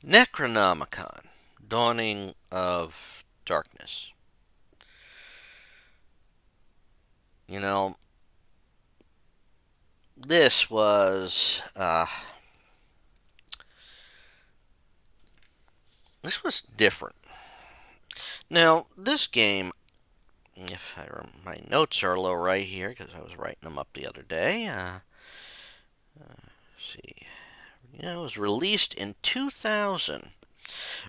Necronomicon Dawning of Darkness. You know, this was this was different. Now, this game, if my notes are a little right here because I was writing them up the other day. See, it was released in 2000,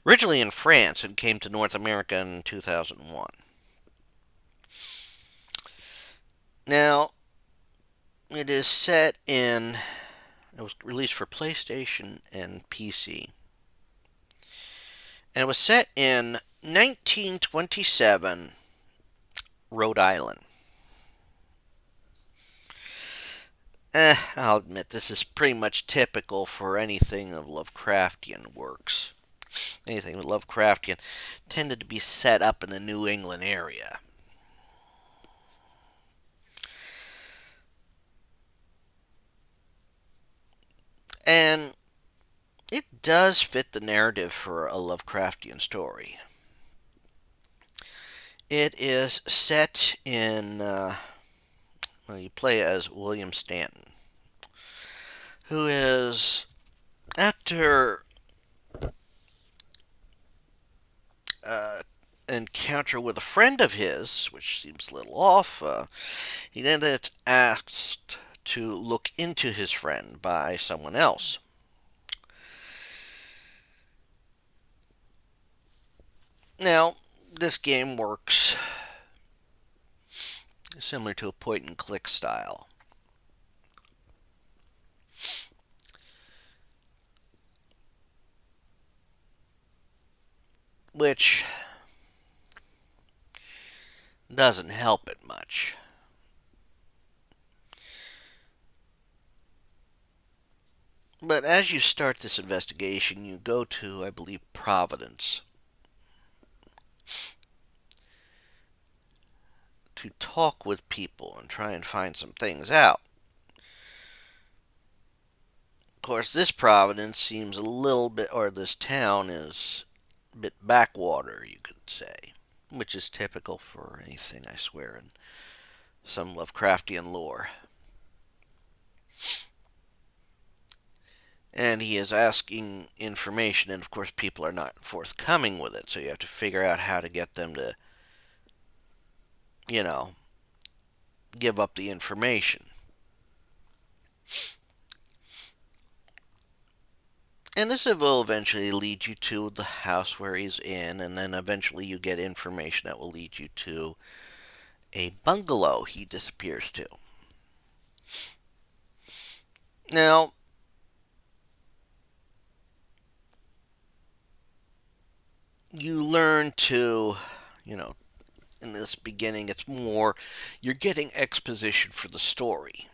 originally in France, and came to North America in 2001. Now, it is set in. It was released for PlayStation and PC. And it was set in 1927, Rhode Island. I'll admit this is pretty much typical for anything of Lovecraftian works. Anything with Lovecraftian tended to be set up in the New England area. And it does fit the narrative for a Lovecraftian story. It is set in, well, you play as William Stanton, who is, after uh, encounter with a friend of his, which seems a little off, he then gets asked to look into his friend by someone else. Now, this game works similar to a point and click style, which doesn't help it much. But as you start this investigation, you go to, I believe, Providence to talk with people and try and find some things out. Of course, this Providence seems a little bit, or this town is a bit backwater, you could say, which is typical for anything, I swear, in some Lovecraftian lore. And he is asking information, and of course, people are not forthcoming with it, so you have to figure out how to get them to, you know, give up the information. And this will eventually lead you to the house where he's in, and then eventually you get information that will lead you to a bungalow he disappears to. Now, you learn to, you know, in this beginning, it's more, you're getting exposition for the story.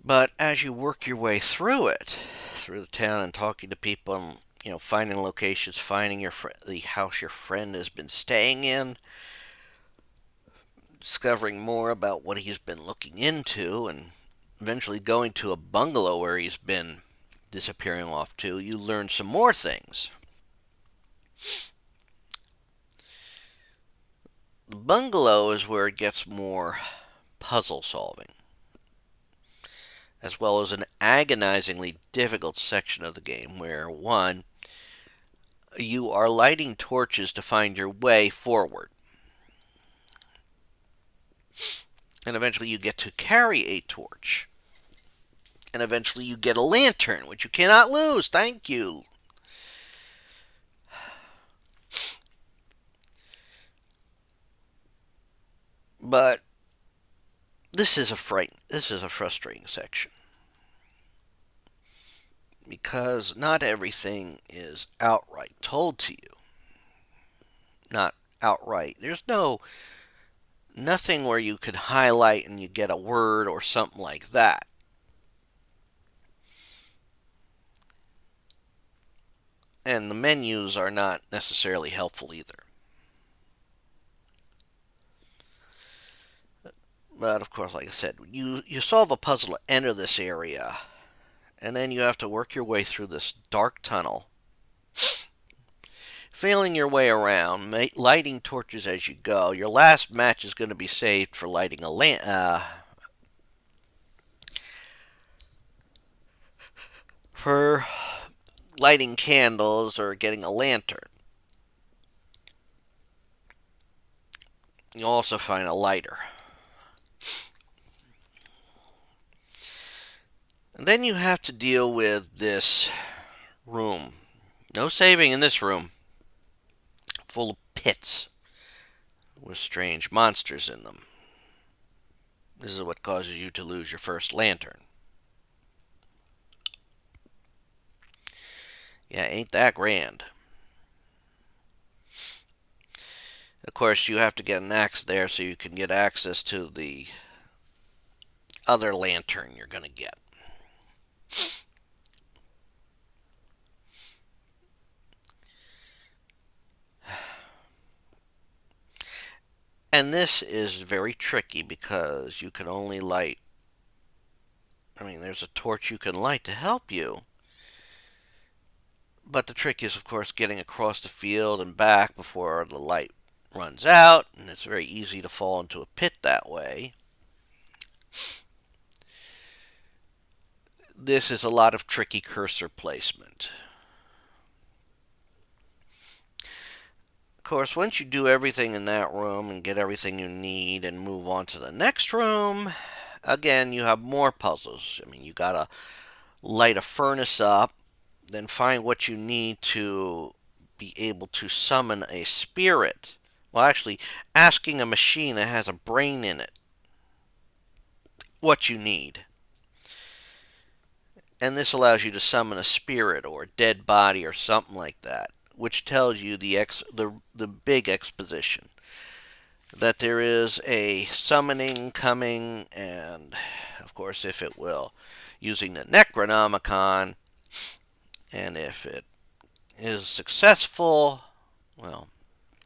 But as you work your way through it, through the town and talking to people and, finding locations, finding the house your friend has been staying in, discovering more about what he's been looking into, and eventually going to a bungalow where he's been disappearing off to, you learn some more things. The bungalow is where it gets more puzzle solving, as well as an agonizingly difficult section of the game where, one, you are lighting torches to find your way forward. And eventually you get to carry a torch. And eventually you get a lantern, which you cannot lose. Thank you. But this is a frustrating section. Because not everything is outright told to you. Not outright. There's nothing where you could highlight and you get a word or something like that. And the menus are not necessarily helpful either. But of course, like I said, you solve a puzzle to enter this area, and then you have to work your way through this dark tunnel, feeling your way around, lighting torches as you go. Your last match is going to be saved for lighting a for lighting candles or getting a lantern. You'll also find a lighter. And then you have to deal with this room. No saving in this room. Full of pits with strange monsters in them. This is what causes you to lose your first lantern. Yeah, ain't that grand. Of course, you have to get an axe there so you can get access to the other lantern you're going to get. And this is very tricky because you can only light... there's a torch you can light to help you. But the trick is, of course, getting across the field and back before the light runs out. And it's very easy to fall into a pit that way. This is a lot of tricky cursor placement. Of course, once you do everything in that room and get everything you need and move on to the next room, again, you have more puzzles. You gotta light a furnace up, then find what you need to be able to summon a spirit. Well, actually, asking a machine that has a brain in it what you need. And this allows you to summon a spirit or a dead body or something like that, which tells you the big exposition. That there is a summoning coming, and of course, if it will, using the Necronomicon, and if it is successful, well,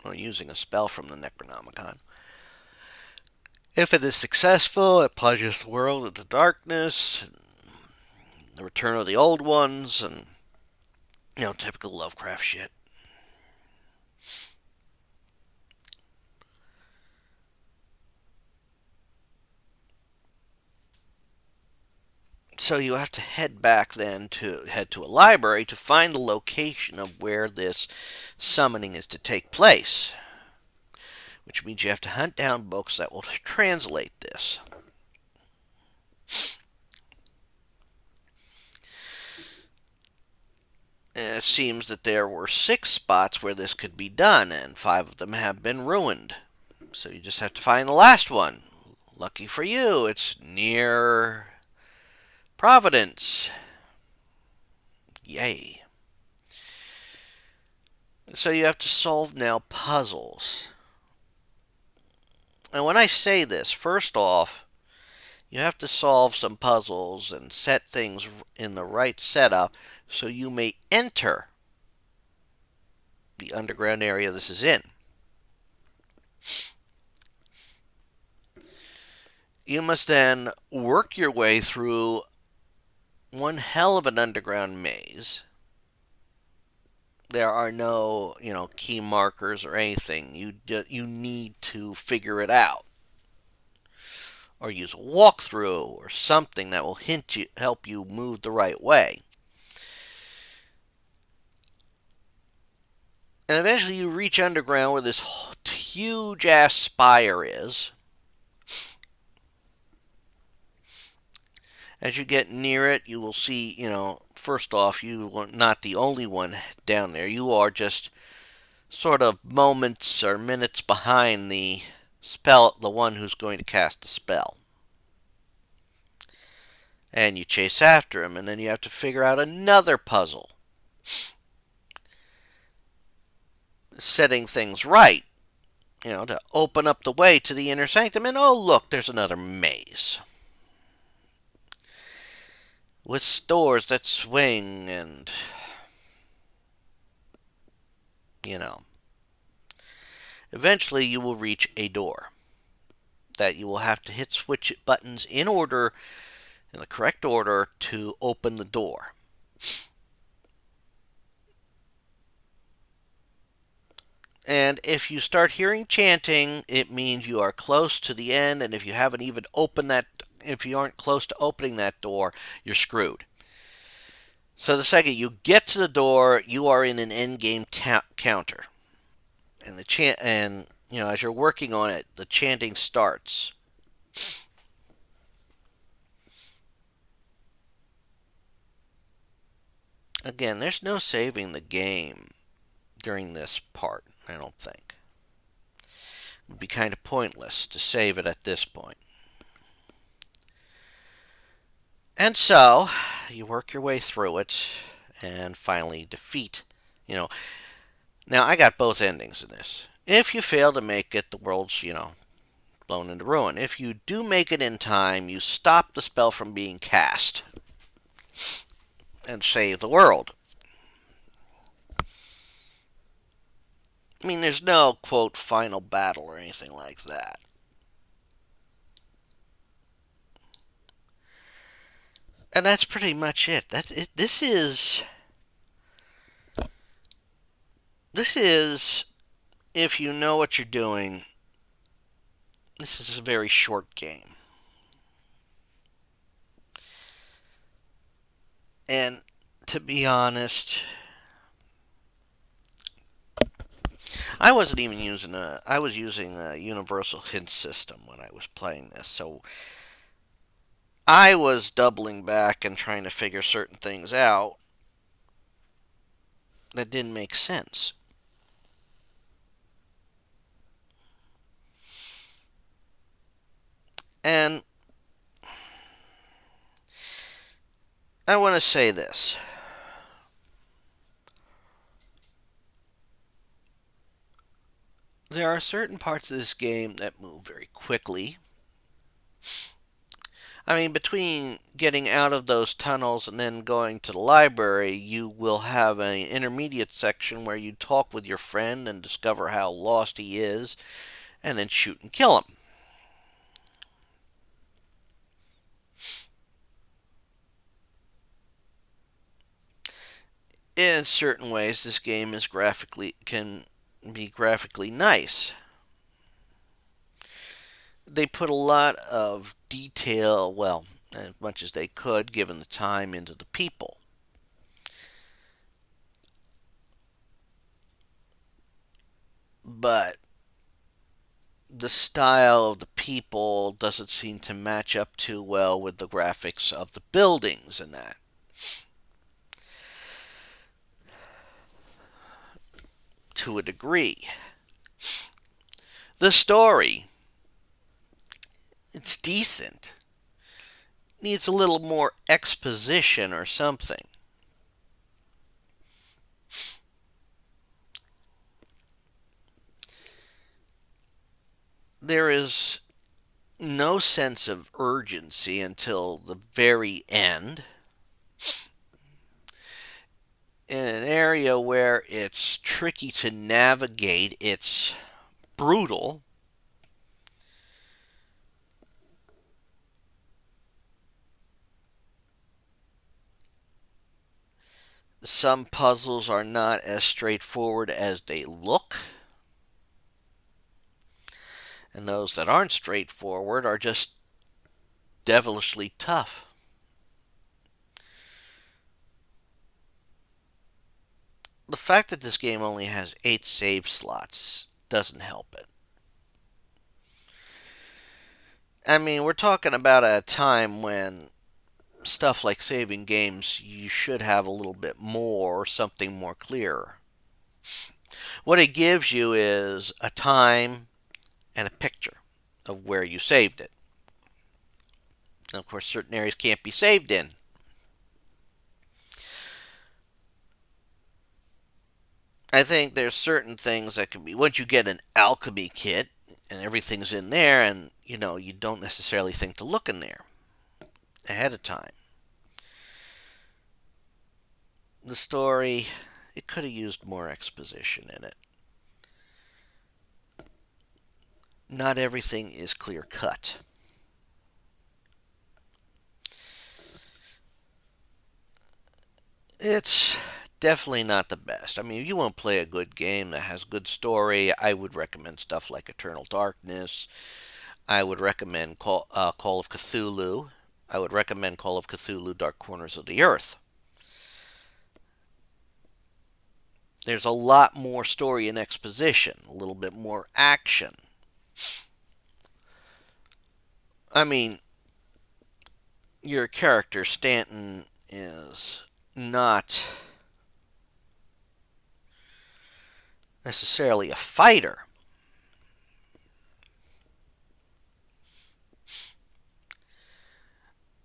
or using a spell from the Necronomicon. If it is successful, it plunges the world into darkness, the return of the old ones, and, typical Lovecraft shit. So you have to head to a library to find the location of where this summoning is to take place, which means you have to hunt down books that will translate this. And it seems that there were 6 spots where this could be done, and 5 of them have been ruined. So you just have to find the last one. Lucky for you, it's near Providence. Yay. So you have to solve now puzzles. And when I say this, first off, you have to solve some puzzles and set things in the right setup so you may enter the underground area this is in. You must then work your way through one hell of an underground maze. There are no, key markers or anything. You need to figure it out, or use a walkthrough or something that will help you move the right way. And eventually you reach underground where this huge ass spire is. As you get near it, you will see, first off, you are not the only one down there. You are just sort of moments or minutes behind the one who's going to cast the spell. And you chase after him, and then you have to figure out another puzzle, setting things right, to open up the way to the inner sanctum. And oh, look, there's another maze with stores that swing, and eventually you will reach a door. that you will have to hit switch buttons in order, in the correct order, to open the door. And if you start hearing chanting, it means you are close to the end, and if you haven't even opened that, if you aren't close to opening that door, you're screwed. So the second you get to the door, you are in an end game counter. And the chant, and as you're working on it, the chanting starts. Again, there's no saving the game during this part, I don't think. It would be kind of pointless to save it at this point. And so, you work your way through it and finally defeat. You know, now I got both endings in this. If you fail to make it, the world's, blown into ruin. If you do make it in time, you stop the spell from being cast and save the world. I mean, there's no, quote, final battle or anything like that. And that's pretty much it. That's it. This is, if you know what you're doing, this is a very short game. And to be honest, I wasn't even using I was using a universal hint system when I was playing this, so I was doubling back and trying to figure certain things out that didn't make sense. And I want to say this. There are certain parts of this game that move very quickly. I mean, between getting out of those tunnels and then going to the library, you will have an intermediate section where you talk with your friend and discover how lost he is, and then shoot and kill him. In certain ways, this game is can be graphically nice. They put a lot of detail, well, as much as they could, given the time, into the people. But the style of the people doesn't seem to match up too well with the graphics of the buildings and that. To a degree. The story, it's decent. Needs a little more exposition or something. There is no sense of urgency until the very end. In an area where it's tricky to navigate, it's brutal. Some puzzles are not as straightforward as they look. And those that aren't straightforward are just devilishly tough. The fact that this game only has 8 save slots doesn't help it. I mean, we're talking about a time when stuff like saving games, you should have a little bit more or something more clear. What it gives you is a time and a picture of where you saved it. And of course, certain areas can't be saved in. I think there's certain things that can be, once you get an alchemy kit and everything's in there, and you don't necessarily think to look in there ahead of time. The story, it could have used more exposition in it. not everything is clear cut. It's definitely not the best. I mean, if you want to play a good game that has good story, I would recommend stuff like Eternal Darkness. I would recommend Call of Cthulhu. I would recommend Call of Cthulhu Dark Corners of the Earth. There's a lot more story and exposition, a little bit more action. I mean, your character, Stanton, is not necessarily a fighter.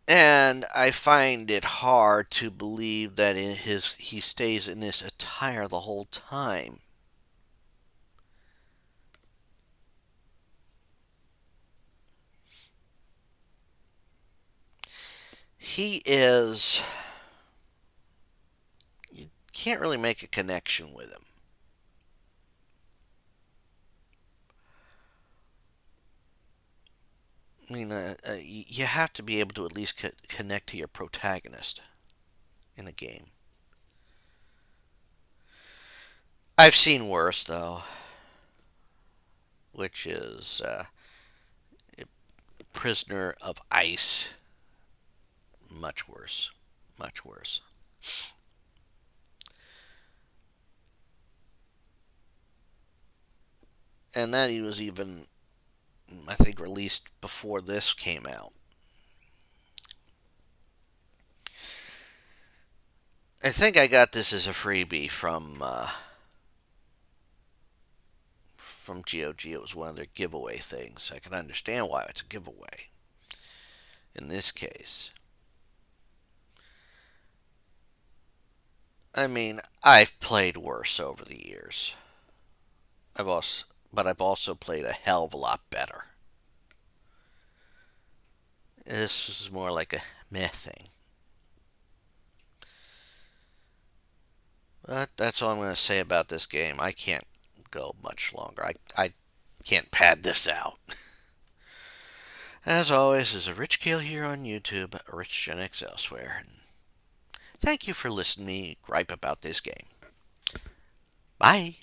And I find it hard to believe that he stays in this attire the whole time. He is. You can't really make a connection with him. I mean, you have to be able to at least connect to your protagonist in a game. I've seen worse, though, which is Prisoner of Ice. Much worse. Much worse. And that he was even, I think, released before this came out. I think I got this as a freebie from GOG. It was one of their giveaway things. I can understand why it's a giveaway in this case. I mean, I've played worse over the years. But I've also played a hell of a lot better. This is more like a meh thing. But that's all I'm going to say about this game. I can't go much longer. I can't pad this out. As always, is a Rich Kale here on YouTube, Rich Gen X elsewhere. And thank you for listening to me gripe about this game. Bye.